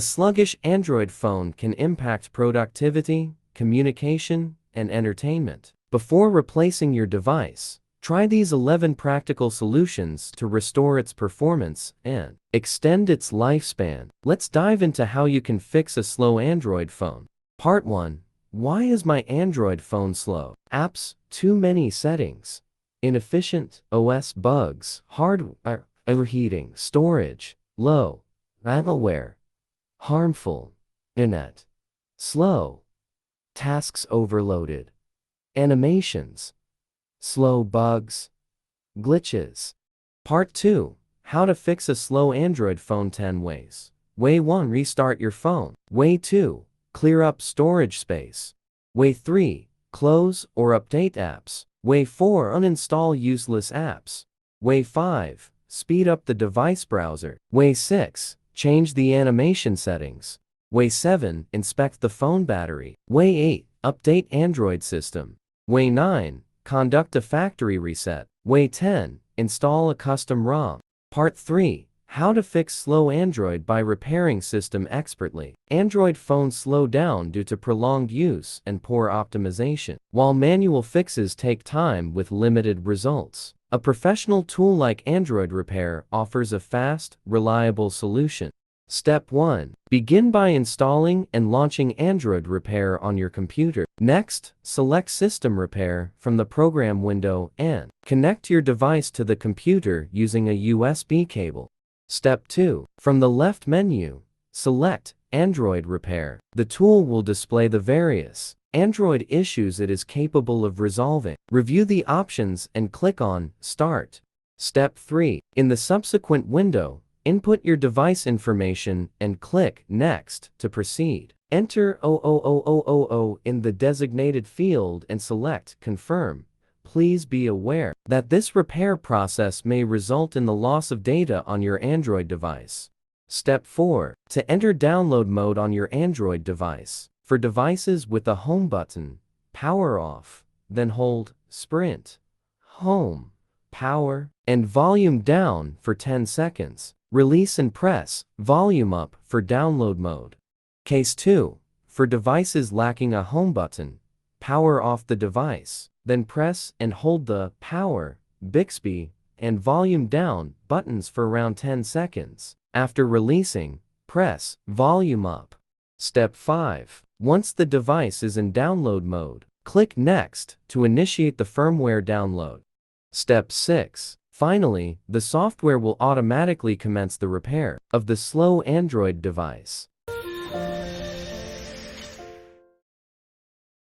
A sluggish Android phone can impact productivity, communication, and entertainment. Before replacing your device, try these 11 practical solutions to restore its performance and extend its lifespan. Let's dive into how you can fix a slow Android phone. Part 1. Why is my Android phone slow? Apps, too many settings, inefficient OS bugs, hardware overheating, storage, low, malware, harmful, internet, slow, tasks overloaded, animations, slow bugs, glitches. Part 2. How to fix a slow Android phone 10 ways. Way 1. Restart your phone. Way 2. Clear up storage space. Way 3. Close or update apps. Way 4. Uninstall useless apps. Way 5. Speed up the device browser. Way 6. Change the animation settings. Way 7. Inspect the phone battery. Way 8. Update Android system. Way 9. Conduct a factory reset. Way 10. Install a custom ROM. Part 3. How to fix slow Android by repairing system expertly. Android phones slow down due to prolonged use and poor optimization. While manual fixes take time with limited results, a professional tool like Android Repair offers a fast, reliable solution. Step 1. Begin by installing and launching Android Repair on your computer. Next, select System Repair from the program window and connect your device to the computer using a USB cable. Step 2. From the left menu, select Android Repair. The tool will display the various Android issues it is capable of resolving. Review the options and click on Start. Step 3. In the subsequent window, input your device information and click Next to proceed. Enter 00000 in the designated field and select Confirm. Please be aware that this repair process may result in the loss of data on your Android device. Step 4. To enter download mode on your Android device. For devices with a home button, power off, then hold Sprint, home, power, and volume down for 10 seconds. Release and press volume up for download mode. Case 2. For devices lacking a home button, power off the device, then press and hold the power, Bixby, and volume down buttons for around 10 seconds. After releasing, press volume up. Step 5. Once the device is in download mode, click Next to initiate the firmware download. Step 6. Finally, the software will automatically commence the repair of the slow Android device.